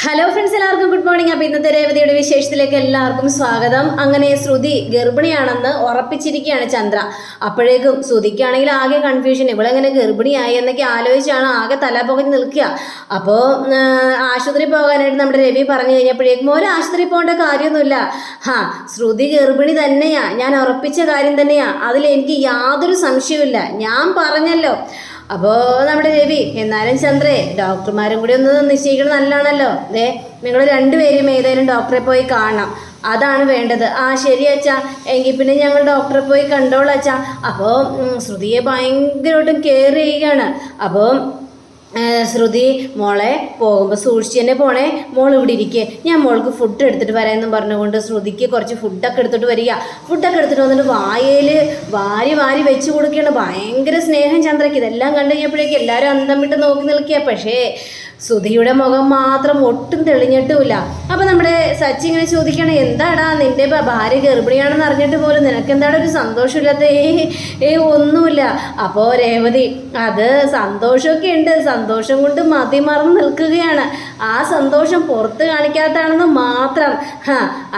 Hello friends, എല്ലാവർക്കും good morning. അപ്പോൾ ഇന്നത്തെ രേവതിയുടെ വിശേഷത്തിലേക്ക് എല്ലാവർക്കും സ്വാഗതം. അങ്ങനെ ശ്രുതി ഗർഭിണിയാണെന്ന് ഉറപ്പിച്ചിരിക്കുകയാണ് ചന്ദ്ര. അപ്പോഴേക്കും ശ്രുതിക്കാണെങ്കിൽ ആകെ കൺഫ്യൂഷൻ, ഇവളെങ്ങനെ ഗർഭിണിയായി എന്നൊക്കെ ആലോചിച്ചാണ് ആകെ തലപുകഞ്ഞ് നിൽക്കുക. അപ്പോൾ ആശുപത്രി പോകാനായിട്ട് നമ്മുടെ രവി പറഞ്ഞു കഴിഞ്ഞപ്പോഴേക്കും ഒരു ആശുപത്രി പോകേണ്ട കാര്യമൊന്നുമില്ല, ശ്രുതി ഗർഭിണി തന്നെയാ, ഞാൻ ഉറപ്പിച്ച കാര്യം തന്നെയാ, അതിൽ എനിക്ക് യാതൊരു സംശയവുമില്ല, ഞാൻ പറഞ്ഞല്ലോ. അപ്പോൾ നമ്മുടെ രവി, എന്നാലും ചന്ദ്രേ ഡോക്ടർമാരും കൂടി ഒന്ന് നിശ്ചയിക്കണം, നല്ലതാണല്ലോ. നിങ്ങൾ രണ്ടുപേരും ഏതായാലും ഡോക്ടറെ പോയി കാണണം, അതാണ് വേണ്ടത്. ശരി അച്ഛാ, എങ്കിൽ പിന്നെ ഞങ്ങൾ ഡോക്ടറെ പോയി കണ്ടോളാം അച്ഛാ. അപ്പോൾ ശ്രുതിയെ ഭയങ്കരമായിട്ടും കെയർ ചെയ്യുകയാണ്. അപ്പോൾ ശ്രുതി, മോളെ പോകുമ്പോൾ സൂക്ഷിച്ച് തന്നെ പോണേ, മോൾ ഇവിടെ ഇരിക്കേ, ഞാൻ മോൾക്ക് ഫുഡ് എടുത്തിട്ട് വരാമെന്നും പറഞ്ഞുകൊണ്ട് ശ്രുതിക്ക് കുറച്ച് ഫുഡൊക്കെ എടുത്തിട്ട് വരിക. ഫുഡൊക്കെ എടുത്തിട്ട് വന്നിട്ട് വായയിൽ വാരി വാരി വെച്ച് കൊടുക്കുകയാണ്. ഭയങ്കര സ്നേഹം ചന്ദ്രയ്ക്ക്. ഇതെല്ലാം കണ്ടു കഴിഞ്ഞപ്പോഴേക്കും എല്ലാവരും അന്തം വിട്ട് നോക്കി നിൽക്കുക. പക്ഷേ ശ്രുതിയുടെ മുഖം മാത്രം ഒട്ടും തെളിഞ്ഞിട്ടുമില്ല. അപ്പം നമ്മുടെ സച്ചി ഇങ്ങനെ ചോദിക്കണം, എന്താടാ നിന്റെ ഭാര്യ ഗർഭിണിയാണെന്ന് അറിഞ്ഞിട്ട് പോലും നിനക്കെന്താണ് ഒരു സന്തോഷമില്ലാത്ത? ഒന്നുമില്ല. അപ്പോൾ രേവതി, അത് സന്തോഷമൊക്കെ ഉണ്ട്, സന്തോഷം കൊണ്ട് മതിമറന്ന് നിൽക്കുകയാണ്. ആ സന്തോഷം പുറത്ത് കാണിക്കാത്തതാണെന്ന് മാത്രം.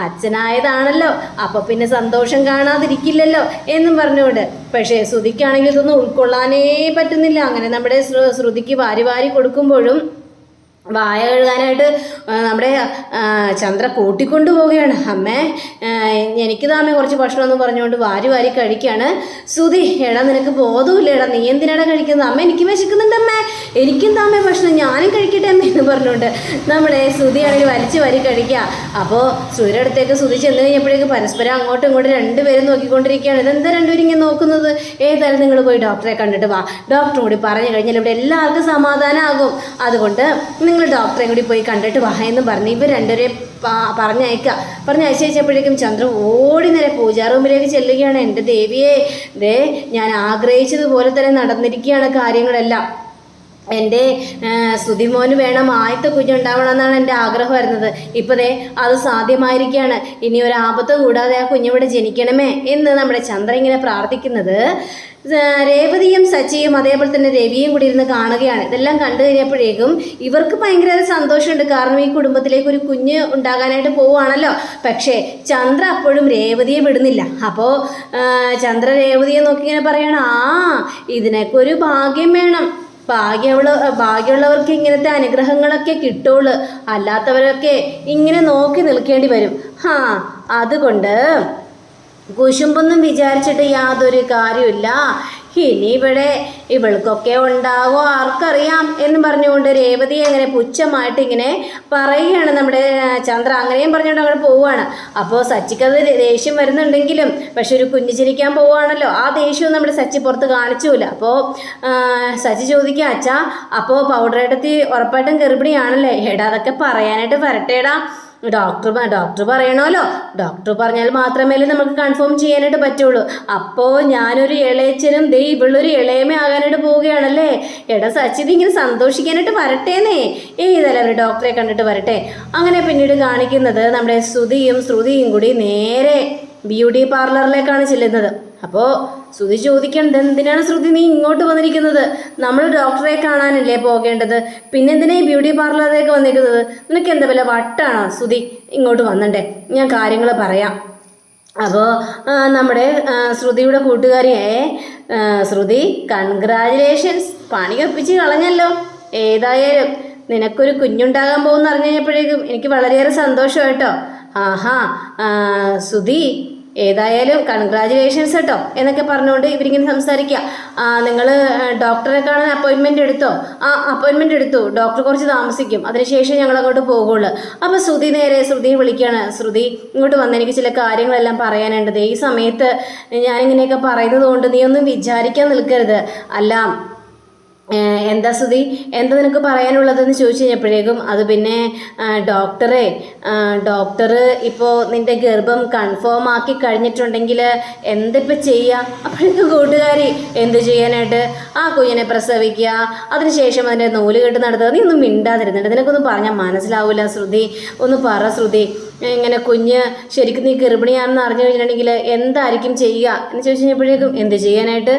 അച്ഛനായതാണല്ലോ, അപ്പോൾ പിന്നെ സന്തോഷം കാണാതിരിക്കില്ലല്ലോ എന്നും പറഞ്ഞുകൊണ്ട്. പക്ഷേ ശ്രുതിക്കാണെങ്കിൽ ഇതൊന്നും ഉൾക്കൊള്ളാനേ പറ്റുന്നില്ല. അങ്ങനെ നമ്മുടെ ശ്രുതിക്ക് വാരി വാരി കൊടുക്കുമ്പോഴും വായ കഴുകാനായിട്ട് നമ്മുടെ ചന്ദ്ര കൂട്ടിക്കൊണ്ടു പോവുകയാണ്. അമ്മേ, എനിക്ക് താമേ കുറച്ച് ഭക്ഷണം എന്ന് പറഞ്ഞുകൊണ്ട് വാരി വാരി കഴിക്കുകയാണ്. ശ്രുതി, എടാ നിനക്ക് ബോധമില്ല, എടാ നീ എന്തിനാടാ കഴിക്കുന്നത്? അമ്മ എനിക്ക് വിശക്കുന്നുണ്ട് അമ്മേ, എനിക്കും താമേ ഭക്ഷണം, ഞാനും കഴിക്കട്ടെ അമ്മ എന്ന് പറഞ്ഞുകൊണ്ട് നമ്മുടെ ശ്രുതിയാണെങ്കിൽ വലിച്ചു വാരി കഴിക്കുക. അപ്പോൾ ശ്രുതിയുടെ അടുത്തേക്ക് ശ്രുതി ചെന്ന് കഴിഞ്ഞപ്പോഴേക്ക് പരസ്പരം അങ്ങോട്ടും ഇങ്ങോട്ടും രണ്ടുപേരും നോക്കിക്കൊണ്ടിരിക്കുകയാണ്. ഇതെന്താ രണ്ടുപേരും ഇങ്ങനെ നോക്കുന്നത്? ഏതായാലും നിങ്ങൾ പോയി ഡോക്ടറെ കണ്ടിട്ട് വാ, ഡോക്ടറും കൂടി പറഞ്ഞു കഴിഞ്ഞാൽ ഇവിടെ എല്ലാവർക്കും സമാധാനമാകും. അതുകൊണ്ട് നിങ്ങൾ ഡോക്ടറെ കൂടി പോയി കണ്ടിട്ട് വാ എന്ന് പറഞ്ഞ് ഇവർ രണ്ടുപേരെ പറഞ്ഞയച്ചപ്പോഴേക്കും ചന്ദ്ര ഓടി നേരെ പൂജാ റൂമിലേക്ക് ചെല്ലുകയാണ്. എൻ്റെ ദേവിയെ, ഞാൻ ആഗ്രഹിച്ചതുപോലെ തന്നെ നടന്നിരിക്കുകയാണ് കാര്യങ്ങളെല്ലാം. എൻ്റെ ശ്രുതിമോന് വേണം, ആദ്യത്തെ കുഞ്ഞുണ്ടാവണം എന്നാണ് എൻ്റെ ആഗ്രഹമായിരുന്നത്. ഇപ്പോൾ അത് സാധ്യമായിരിക്കുകയാണ്. ഇനി ഒരു ആപത്തും കൂടാതെ ആ കുഞ്ഞിവിടെ ജനിക്കണമേ എന്ന് നമ്മുടെ ചന്ദ്ര ഇങ്ങനെ പ്രാർത്ഥിക്കുന്നത് രേവതിയും സച്ചിയും അതേപോലെ തന്നെ രവിയും കൂടി ഇരുന്ന് കാണുകയാണ്. ഇതെല്ലാം കണ്ടു കഴിഞ്ഞപ്പോഴേക്കും ഇവർക്ക് ഭയങ്കര സന്തോഷമുണ്ട്. കാരണം ഈ കുടുംബത്തിലേക്ക് ഒരു കുഞ്ഞ് ഉണ്ടാകാനായിട്ട് പോവുകയാണല്ലോ. പക്ഷേ ചന്ദ്ര അപ്പോഴും രേവതിയെ വിടുന്നില്ല. അപ്പോൾ ചന്ദ്ര രേവതിയെ നോക്കി ഇങ്ങനെ പറയണം, ഇതിനൊക്കെ ഒരു ഭാഗ്യം വേണം, ഭാഗ്യമുള്ളവർക്ക് ഇങ്ങനത്തെ അനുഗ്രഹങ്ങളൊക്കെ കിട്ടുള്ളൂ, അല്ലാത്തവരൊക്കെ ഇങ്ങനെ നോക്കി നിൽക്കേണ്ടി വരും. അതുകൊണ്ട് കുശുമ്പൊന്നും വിചാരിച്ചിട്ട് യാതൊരു കാര്യമില്ല. ഇനി ഇവിടെ ഇവൾക്കൊക്കെ ഉണ്ടാവോ ആർക്കറിയാം എന്ന് പറഞ്ഞുകൊണ്ട് രേവതി അങ്ങനെ പുച്ഛമായിട്ട് ഇങ്ങനെ പറയുകയാണ് നമ്മുടെ ചന്ദ്ര. അങ്ങനെയും പറഞ്ഞുകൊണ്ട് അങ്ങനെ പോവുകയാണ്. അപ്പോൾ സച്ചിക്കത് ദേഷ്യം വരുന്നുണ്ടെങ്കിലും പക്ഷെ ഒരു കുഞ്ഞു ചിരിക്കാൻ പോവുകയാണല്ലോ, ആ ദേഷ്യവും നമ്മുടെ സച്ചി പുറത്ത് കാണിച്ചില്ല. അപ്പോൾ സച്ചി ചോദിക്കുക, അച്ഛാ അപ്പോൾ പൗഡർ എടുത്തി ഉറപ്പായിട്ടും ഗർഭിണിയാണല്ലേ? എടാ അതൊക്കെ പറയാനായിട്ട് വരട്ടേടാ, ഡോക്ടർ പറയണമല്ലോ, ഡോക്ടർ പറഞ്ഞാൽ മാത്രമേ നമുക്ക് കൺഫേം ചെയ്യാനായിട്ട് പറ്റുള്ളൂ. അപ്പോൾ ഞാനൊരു ഇളയച്ചനും ഇവളൊരു ഇളയമേ ആകാനായിട്ട് പോവുകയാണല്ലേ? എടാ സച്ചിത് ഇങ്ങനെ സന്തോഷിക്കാനായിട്ട് വരട്ടേന്നേ, ഏതായാലും അവർ ഡോക്ടറെ കണ്ടിട്ട് വരട്ടെ. അങ്ങനെ പിന്നീട് കാണിക്കുന്നത് നമ്മുടെ ശ്രുതിയും കൂടി നേരെ ബ്യൂട്ടി പാർലറിലേക്കാണ് ചെല്ലുന്നത്. അപ്പോൾ ശ്രുതി ചോദിക്കണത്, എന്തിനാണ് ശ്രുതി നീ ഇങ്ങോട്ട് വന്നിരിക്കുന്നത്? നമ്മൾ ഡോക്ടറെ കാണാനല്ലേ പോകേണ്ടത്, പിന്നെ എന്തിനാ ഈ ബ്യൂട്ടി പാർലറിലേക്ക് വന്നിരിക്കുന്നത്? നിനക്ക് എന്താ വല്ല വട്ടാണോ ശ്രുതി? ഇങ്ങോട്ട് വന്നണ്ടേ, ഞാൻ കാര്യങ്ങൾ പറയാം. അപ്പോൾ നമ്മുടെ ശ്രുതിയുടെ കൂട്ടുകാരിയെ, ശ്രുതി കൺഗ്രാജുലേഷൻസ്, പണി ഒപ്പിച്ച് കളഞ്ഞല്ലോ. ഏതായാലും നിനക്കൊരു കുഞ്ഞുണ്ടാകാൻ പോകുമെന്ന് അറിഞ്ഞു കഴിഞ്ഞപ്പോഴേക്കും എനിക്ക് വളരെയേറെ സന്തോഷമായിട്ടോ. ശ്രുതി ഏതായാലും കൺഗ്രാജുലേഷൻസ് കേട്ടോ എന്നൊക്കെ പറഞ്ഞുകൊണ്ട് ഇവരിങ്ങനെ സംസാരിക്കുക. നിങ്ങൾ ഡോക്ടറെ കാണാൻ അപ്പോയിൻമെൻ്റ് എടുത്തോ? അപ്പോയിൻമെൻ്റ് എടുത്തു, ഡോക്ടർ കുറച്ച് താമസിക്കും, അതിനുശേഷം ഞങ്ങൾ അങ്ങോട്ട് പോകുള്ളൂ. അപ്പോൾ ശ്രുതിയെ വിളിക്കുകയാണ്. ശ്രുതി ഇങ്ങോട്ട് വന്ന് എനിക്ക് ചില കാര്യങ്ങളെല്ലാം പറയാനുണ്ട്. ഈ സമയത്ത് ഞാനിങ്ങനെയൊക്കെ പറയുന്നത് കൊണ്ട് നീ ഒന്നും വിചാരിക്കാൻ നിൽക്കരുത്. അല്ല എന്താ ശ്രുതി, എന്താ നിനക്ക് പറയാനുള്ളതെന്ന് ചോദിച്ചു കഴിഞ്ഞപ്പോഴേക്കും അത് പിന്നെ ഡോക്ടർ ഇപ്പോൾ നിൻ്റെ ഗർഭം കൺഫേം ആക്കി കഴിഞ്ഞിട്ടുണ്ടെങ്കിൽ എന്തിപ്പോൾ ചെയ്യുക? അപ്പോഴേക്കും കൂട്ടുകാരി, എന്ത് ചെയ്യാനായിട്ട്? ആ കുഞ്ഞിനെ പ്രസവിക്കുക, അതിനുശേഷം അതിൻ്റെ നൂലുകെട്ട് നടത്തുക. നീ ഒന്നും മിണ്ടാതിരുന്നുണ്ട്, നിനക്കൊന്നും പറഞ്ഞാൽ മനസ്സിലാവില്ല ശ്രുതി, ഒന്ന് പറ ശ്രുതി. ഇങ്ങനെ കുഞ്ഞ് ശരിക്കും നീ ഗർഭിണിയാണെന്ന് അറിഞ്ഞു കഴിഞ്ഞിട്ടുണ്ടെങ്കിൽ എന്തായിരിക്കും ചെയ്യുക എന്ന് ചോദിച്ചു കഴിഞ്ഞപ്പോഴേക്കും എന്ത് ചെയ്യാനായിട്ട്?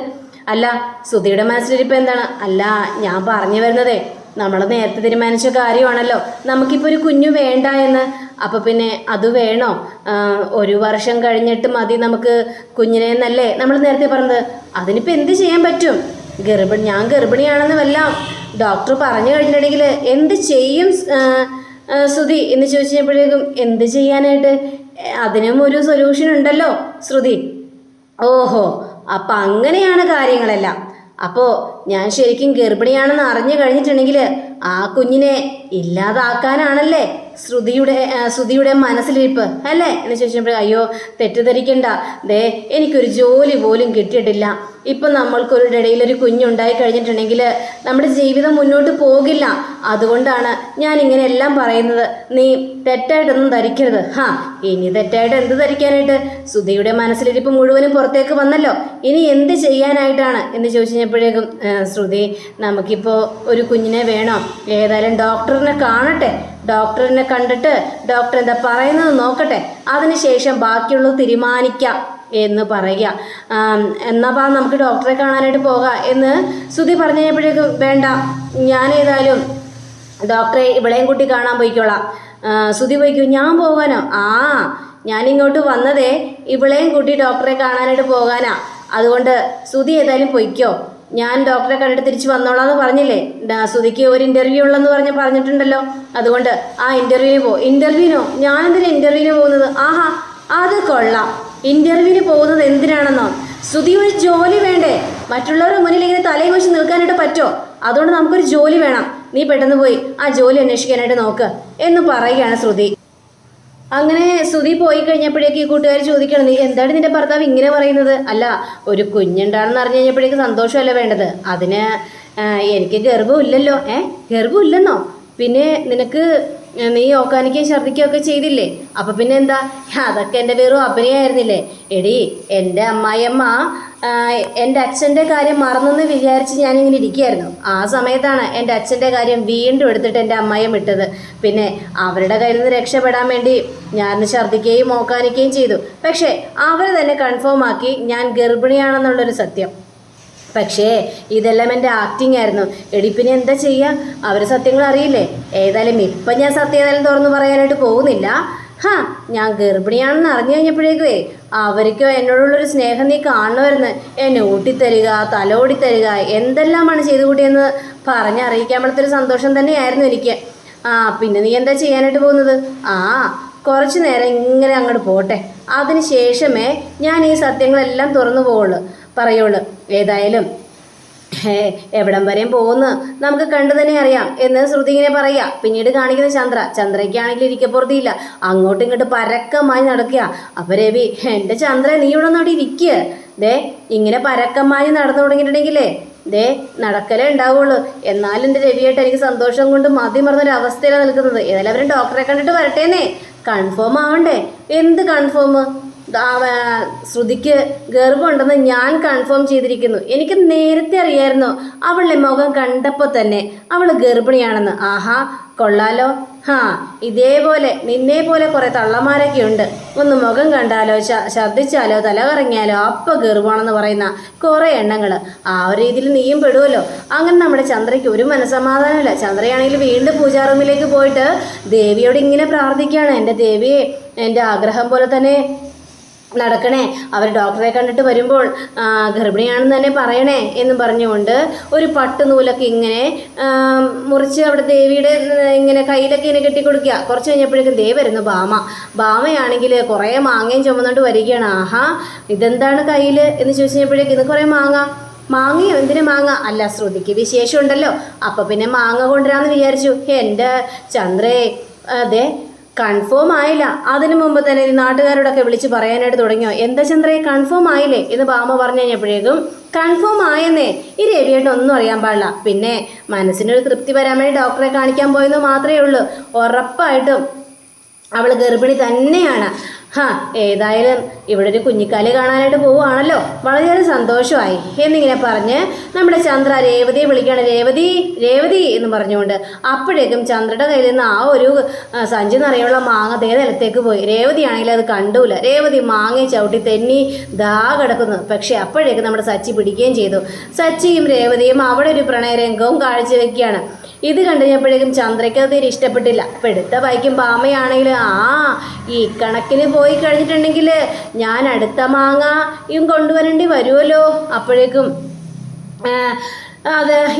അല്ല ശ്രുതിയുടെ മനസ്സിലിരിപ്പോൾ എന്താണ്? അല്ല ഞാൻ പറഞ്ഞു വരുന്നതേ, നമ്മൾ നേരത്തെ തീരുമാനിച്ച കാര്യമാണല്ലോ, നമുക്കിപ്പോൾ ഒരു കുഞ്ഞു വേണ്ട എന്ന്. അപ്പോൾ പിന്നെ അത് വേണോ? 1 വർഷം കഴിഞ്ഞിട്ട് മതി നമുക്ക് കുഞ്ഞിനെ എന്നല്ലേ നമ്മൾ നേരത്തെ പറഞ്ഞത്. അതിനിപ്പോൾ എന്ത് ചെയ്യാൻ പറ്റും? ഞാൻ ഗർഭിണിയാണെന്ന് വല്ലാം ഡോക്ടർ പറഞ്ഞു കഴിഞ്ഞിട്ടുണ്ടെങ്കിൽ എന്ത് ചെയ്യും ശ്രുതി എന്ന് ചോദിച്ചപ്പോഴേക്കും, എന്ത് ചെയ്യാനായിട്ട്? അതിനും ഒരു സൊല്യൂഷൻ ഉണ്ടല്ലോ ശ്രുതി. ഓഹോ, അപ്പം അങ്ങനെയാണ് കാര്യങ്ങളെല്ലാം. അപ്പോൾ ഞാൻ ശരിക്കും ഗർഭിണിയാണെന്ന് അറിഞ്ഞു കഴിഞ്ഞിട്ടുണ്ടെങ്കിൽ ആ കുഞ്ഞിനെ ഇല്ലാതാക്കാനാണല്ലേ ശ്രുതിയുടെ മനസ്സിലിരിപ്പ് അല്ലേ എന്ന് ചോദിച്ചപ്പോൾ, അയ്യോ തെറ്റിദ്ധരിക്കണ്ട, എനിക്കൊരു ജോലി പോലും കിട്ടിയിട്ടില്ല. ഇപ്പം നമ്മൾക്കൊരു ഇടയിലൊരു കുഞ്ഞുണ്ടായി കഴിഞ്ഞിട്ടുണ്ടെങ്കിൽ നമ്മുടെ ജീവിതം മുന്നോട്ട് പോകില്ല. അതുകൊണ്ടാണ് ഞാൻ ഇങ്ങനെ എല്ലാം പറയുന്നത്. നീ തെറ്റായിട്ടൊന്നും ധരിക്കരുത്. ഇനി തെറ്റായിട്ട് എന്ത് ധരിക്കാനായിട്ട്? ശ്രുതിയുടെ മനസ്സിലിരിപ്പ് മുഴുവനും പുറത്തേക്ക് വന്നല്ലോ. ഇനി എന്ത് ചെയ്യാനായിട്ടാണ് എന്ന് ചോദിച്ചപ്പോഴേക്കും, ശ്രുതി നമുക്കിപ്പോൾ ഒരു കുഞ്ഞിനെ വേണം. ഏതായാലും ഡോക്ടറിനെ കാണട്ടെ, ഡോക്ടറിനെ കണ്ടിട്ട് ഡോക്ടർ എന്താ പറയുന്നത് നോക്കട്ടെ, അതിനുശേഷം ബാക്കിയുള്ളത് തീരുമാനിക്കാം എന്ന് പറയുക. എന്നാ നമുക്ക് ഡോക്ടറെ കാണാനായിട്ട് പോകാം എന്ന് ശ്രുതി പറഞ്ഞു കഴിഞ്ഞപ്പോഴേക്കും, വേണ്ട, ഞാൻ ഏതായാലും ഡോക്ടറെ ഇവളെയും കൂട്ടി കാണാൻ പോയിക്കോളാം. ശ്രുതി പോയിക്കോ. ഞാൻ പോകാനോ? ഞാനിങ്ങോട്ട് വന്നതേ ഇവളെയും കൂട്ടി ഡോക്ടറെ കാണാനായിട്ട് പോകാനാ. അതുകൊണ്ട് ശ്രുതി ഏതായാലും പൊയ്ക്കോ, ഞാൻ ഡോക്ടറെ കണ്ടിട്ട് തിരിച്ച് വന്നോളാം എന്ന് പറഞ്ഞില്ലേ. ശ്രുതിക്ക് ഒരു ഇൻ്റർവ്യൂ ഉള്ളെന്ന് പറഞ്ഞിട്ടുണ്ടല്ലോ. അതുകൊണ്ട് ആ ഇൻ്റർവ്യൂവിന് പോ. ഇൻ്റർവ്യൂവിനോ? ഞാനെന്തിനാ ഇൻ്റർവ്യൂവിന് പോകുന്നത്? അത് കൊള്ളാം. ഇൻ്റർവ്യൂവിന് പോകുന്നത് എന്തിനാണെന്നോ? ശ്രുതി ഒരു ജോലി വേണ്ടേ? മറ്റുള്ളവരുടെ മുന്നിൽ ഇങ്ങനെ തലയും വെച്ച് നിൽക്കാനായിട്ട് പറ്റുമോ? അതുകൊണ്ട് നമുക്കൊരു ജോലി വേണം. നീ പെട്ടെന്ന് പോയി ആ ജോലി അന്വേഷിക്കാനായിട്ട് നോക്ക് എന്ന് പറയുകയാണ് ശ്രുതി. അങ്ങനെ ശ്രുതി പോയി കഴിഞ്ഞപ്പോഴേക്ക് ഈ കൂട്ടുകാർ ചോദിക്കണം, നീ എന്താണ് നിന്റെ ഭർത്താവ് ഇങ്ങനെ പറയുന്നത്? അല്ല, ഒരു കുഞ്ഞുണ്ടാണെന്ന് അറിഞ്ഞു കഴിഞ്ഞപ്പോഴേക്ക് സന്തോഷമല്ല വേണ്ടത്. അതിന് എനിക്ക് ഗർഭമില്ലല്ലോ. ഗർഭമില്ലെന്നോ? പിന്നെ നിനക്ക് നീ ഓക്കാനിക്കുകയും ഛർദ്ദിക്കുകയും ഒക്കെ ചെയ്തില്ലേ? അപ്പം പിന്നെ എന്താ? അതൊക്കെ എൻ്റെ വെറും അഭിനയമായിരുന്നില്ലേ? എടി, എൻ്റെ അമ്മായിയമ്മ എൻ്റെ അച്ഛൻ്റെ കാര്യം മറന്നെന്ന് വിചാരിച്ച് ഞാനിങ്ങനെ ഇരിക്കുകയായിരുന്നു. ആ സമയത്താണ് എൻ്റെ അച്ഛൻ്റെ കാര്യം വീണ്ടും എടുത്തിട്ട് എൻ്റെ അമ്മായിയും വിട്ടത്. പിന്നെ അവരുടെ കയ്യിൽ നിന്ന് രക്ഷപ്പെടാൻ വേണ്ടി ഞാൻ ഛർദ്ദിക്കുകയും ഓക്കാനിക്കുകയും ചെയ്തു. പക്ഷേ അവർ തന്നെ കൺഫേം ആക്കി ഞാൻ ഗർഭിണിയാണെന്നുള്ളൊരു സത്യം. പക്ഷേ ഇതെല്ലാം എൻ്റെ ആക്ടിങ് ആയിരുന്നു. എടി, പിന്നെ എന്താ ചെയ്യുക? അവർ സത്യങ്ങൾ അറിയില്ലേ? ഏതായാലും ഇപ്പം ഞാൻ സത്യം തുറന്നു പറയാനായിട്ട് പോകുന്നില്ല. ഞാൻ ഗർഭിണിയാണെന്ന് അറിഞ്ഞു കഴിഞ്ഞപ്പോഴേക്കുവേ അവർക്ക് എന്നോടുള്ളൊരു സ്നേഹം നീ കാണുമായിരുന്നു. എന്നെ ഊട്ടിത്തരിക, തലോടിത്തരിക, എന്തെല്ലാമാണ് ചെയ്തു കൂട്ടിയെന്ന് പറഞ്ഞറിയിക്കാൻ പറ്റത്തൊരു സന്തോഷം തന്നെയായിരുന്നു എനിക്ക്. പിന്നെ നീ എന്താ ചെയ്യാനായിട്ട് പോകുന്നത്? കുറച്ച് നേരം ഇങ്ങനെ അങ്ങോട്ട് പോട്ടെ, അതിന് ശേഷമേ ഞാൻ ഈ സത്യങ്ങളെല്ലാം തുറന്നു പറയുള്ളൂ. ഏതായാലും എവിടം വരെയും പോകുന്നു നമുക്ക് കണ്ടു തന്നെ അറിയാം എന്ന് ശ്രുതി ഇങ്ങനെ പറയാ. പിന്നീട് കാണിക്കുന്ന ചന്ദ്രയ്ക്കാണെങ്കിൽ ഇരിക്കപ്പുറത്തില്ല, അങ്ങോട്ടും ഇങ്ങോട്ട് പരക്കമായി നടക്കുക. അപ്പൊ രവി, എൻ്റെ ചന്ദ്ര നീ ഇവിടെ നോട്ടി ഇരിക്കുക. ഇങ്ങനെ പരക്കമായി നടന്നു തുടങ്ങിയിട്ടുണ്ടെങ്കിലേ നടക്കലേ ഉണ്ടാവുള്ളൂ. എന്നാലും എൻ്റെ രവിയായിട്ട് എനിക്ക് സന്തോഷം കൊണ്ട് മതി മറന്നൊരു അവസ്ഥയിലാണ് നിൽക്കുന്നത്. ഏതായാലും അവരും ഡോക്ടറെ കണ്ടിട്ട് വരട്ടേന്നേ, കൺഫേം ആവണ്ടേ? എന്ത് കൺഫേം? ശ്രുതിക്ക് ഗർഭമുണ്ടെന്ന് ഞാൻ കൺഫേം ചെയ്തിരിക്കുന്നു. എനിക്ക് നേരത്തെ അറിയായിരുന്നു, അവളുടെ മുഖം കണ്ടപ്പോൾ തന്നെ അവൾ ഗർഭിണിയാണെന്ന്. കൊള്ളാലോ. ഇതേപോലെ നിന്നെ പോലെ കുറെ തള്ളമാരൊക്കെ ഉണ്ട്. ഒന്ന് മുഖം കണ്ടാലോ ഛർദ്ദിച്ചാലോ തല കറങ്ങിയാലോ അപ്പം ഗർഭമാണെന്ന് പറയുന്ന കുറെ എണ്ണങ്ങൾ. ആ ഒരു രീതിയിൽ നീയും പെടുമല്ലോ. അങ്ങനെ നമ്മുടെ ചന്ദ്രയ്ക്ക് ഒരു മനസ്സമാധാനമില്ല. ചന്ദ്രയാണെങ്കിൽ വീണ്ടും പൂജാ റൂമിലേക്ക് പോയിട്ട് ദേവിയോട് ഇങ്ങനെ പ്രാർത്ഥിക്കുകയാണ്, എൻ്റെ ദേവിയെ എൻ്റെ ആഗ്രഹം പോലെ തന്നെ നടക്കണേ, അവർ ഡോക്ടറെ കണ്ടിട്ട് വരുമ്പോൾ ഗർഭിണിയാണെന്ന് തന്നെ പറയണേ എന്ന് പറഞ്ഞുകൊണ്ട് ഒരു പട്ടുനൂലൊക്കെ ഇങ്ങനെ മുറിച്ച് അവിടെ ദേവിയുടെ ഇങ്ങനെ കയ്യിലൊക്കെ ഇങ്ങനെ കെട്ടിക്കൊടുക്കുക. കുറച്ച് കഴിഞ്ഞപ്പോഴേക്കും വരുന്നു ഭാമയാണെങ്കിൽ കുറേ മാങ്ങയും ചുമന്നുകൊണ്ട് വരികയാണ്. ഇതെന്താണ് കയ്യിൽ എന്ന് ചോദിച്ചു കഴിഞ്ഞപ്പോഴേക്കും ഇത് കുറേ മാങ്ങയോ? എന്തിനു മാങ്ങ? അല്ല, ശ്രുതിക്ക് വിശേഷം ഉണ്ടല്ലോ, അപ്പം പിന്നെ മാങ്ങ കൊണ്ടുവരാമെന്ന് വിചാരിച്ചു. എൻ്റെ ചന്ദ്രേ, കൺഫേം ആയില്ല. അതിനു മുമ്പ് തന്നെ നാട്ടുകാരോടൊക്കെ വിളിച്ച് പറയാനായിട്ട് തുടങ്ങിയോ? എന്താ ചന്ദ്രയെ കൺഫേം ആയില്ലേ എന്ന് ഭാമ പറഞ്ഞു കഴിഞ്ഞപ്പോഴേക്കും കൺഫേം ആയെന്നേ. ഈ രവിയേട്ടൻ ഒന്നും അറിയാൻ പാടില്ല. പിന്നെ മനസ്സിനൊരു തൃപ്തി വരാൻ വേണ്ടി ഡോക്ടറെ കാണിക്കാൻ പോയെന്ന് മാത്രമേ ഉള്ളൂ. ഉറപ്പായിട്ടും അവൾ ഗർഭിണി തന്നെയാണ്. ഏതായാലും ഇവിടെ ഒരു കുഞ്ഞിക്കാല് കാണാനായിട്ട് പോവുകയാണല്ലോ, വളരെയേറെ സന്തോഷമായി എന്നിങ്ങനെ പറഞ്ഞ് നമ്മുടെ ചന്ദ്ര രേവതിയെ വിളിക്കുകയാണ്. രേവതി രേവതി എന്ന് പറഞ്ഞുകൊണ്ട്. അപ്പോഴേക്കും ചന്ദ്രയുടെ കയ്യിൽ നിന്ന് ആ ഒരു സഞ്ചി നിറയുള്ള മാങ്ങ നിലത്തേക്ക് പോയി. രേവതിയാണെങ്കിൽ അത് കണ്ടൂല. രേവതി മാങ്ങയെ ചവിട്ടി തെന്നി ദാ കിടക്കുന്നു. പക്ഷെ അപ്പോഴേക്കും നമ്മുടെ സച്ചി പിടിക്കുകയും ചെയ്തു. സച്ചിയും രേവതിയും അവിടെ ഒരു പ്രണയരംഗവും കാഴ്ചവെക്കുകയാണ്. ഇത് കണ്ടുകഴിഞ്ഞപ്പോഴേക്കും ചന്ദ്രയ്ക്ക് അത് തീരെ ഇഷ്ടപ്പെട്ടില്ല. അപ്പം എടുത്ത ബൈക്കും പാമയാണെങ്കിൽ ഈ കണക്കിന് പോയി കഴിഞ്ഞിട്ടുണ്ടെങ്കിൽ ഞാൻ അടുത്ത മാങ്ങയും കൊണ്ടുവരേണ്ടി വരുമല്ലോ. അപ്പോഴേക്കും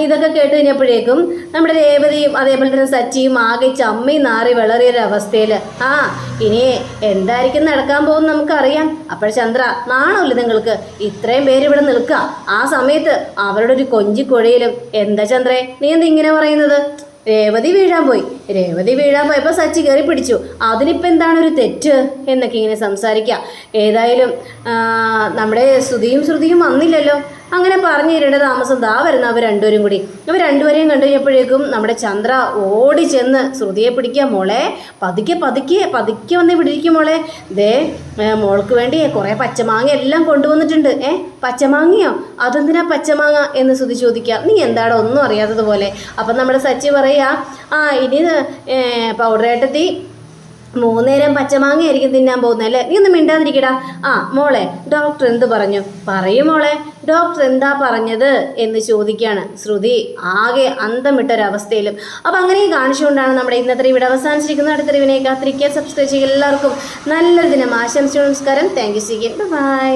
ഇതൊക്കെ കേട്ട് കഴിഞ്ഞപ്പോഴേക്കും നമ്മുടെ രേവതിയും അതേപോലെ തന്നെ സച്ചിയും ആകെ ചമ്മി നാറി വിളറിയൊരവസ്ഥയിൽ ഇനി എന്തായിരിക്കും നടക്കാൻ പോകുന്നത് നമുക്കറിയാം. അപ്പോൾ ചന്ദ്ര, നാണമില്ല നിങ്ങൾക്ക്? ഇത്രയും പേര് ഇവിടെ നിൽക്കുക, ആ സമയത്ത് അവരുടെ ഒരു കൊഞ്ചിക്കൊഴയിലും. എന്താ ചന്ദ്രേ നീ എന്താ ഇങ്ങനെ പറയുന്നത്? രേവതി വീഴാൻ പോയപ്പോൾ സച്ചി കയറി പിടിച്ചു. അതിനിപ്പോൾ എന്താണ് ഒരു തെറ്റ് എന്നൊക്കെ ഇങ്ങനെ സംസാരിക്കുക. ഏതായാലും നമ്മുടെ ശ്രുതിയും വന്നില്ലല്ലോ. അങ്ങനെ പറഞ്ഞു തരേണ്ട താമസം ദാ വരുന്ന അവർ രണ്ടുപേരും കൂടി. ഇവർ രണ്ടുപേരെയും കണ്ടു കഴിഞ്ഞപ്പോഴേക്കും നമ്മുടെ ചന്ദ്ര ഓടി ചെന്ന് ശ്രുതിയെ പിടിക്കുക. മോളെ പതുക്കെ വന്ന് പിടിക്കും മോളെ. ദേ മോൾക്ക് വേണ്ടി കുറേ പച്ചമാങ്ങ എല്ലാം കൊണ്ടുവന്നിട്ടുണ്ട്. പച്ചമാങ്ങയോ? അതെന്തിനാ പച്ചമാങ്ങ എന്ന് ശ്രുതി ചോദിക്കുക. നീ എന്താടോ ഒന്നും അറിയാത്തതുപോലെ. അപ്പം നമ്മുടെ സച്ചി പറയാ ഇനി പൗഡറേട്ടെത്തി 3 നേരം പച്ചമാങ്ങയായിരിക്കും തിന്നാൻ പോകുന്നല്ലേ, നീ ഒന്നും മിണ്ടാതിരിക്കടാ. മോളെ ഡോക്ടർ എന്ത് പറഞ്ഞു? പറയൂ മോളെ, ഡോക്ടർ എന്താ പറഞ്ഞത് എന്ന് ചോദിക്കുകയാണ് ശ്രുതി ആകെ അന്തമിട്ടൊരവസ്ഥയിലും. അപ്പം അങ്ങനെ കാണിച്ചുകൊണ്ടാണ് നമ്മുടെ ഇന്നത്തെ ഇവിടെ അവസാനിച്ചിരിക്കുന്നത്. അടുത്ത റിവിനെ കാത്തിരിക്കുക, സബ്സ്ക്രൈബ് ചെയ്യുക. എല്ലാവർക്കും നല്ലൊരു ദിനം ആശംസിച്ചു. നമസ്കാരം. Thank you. ബൈ.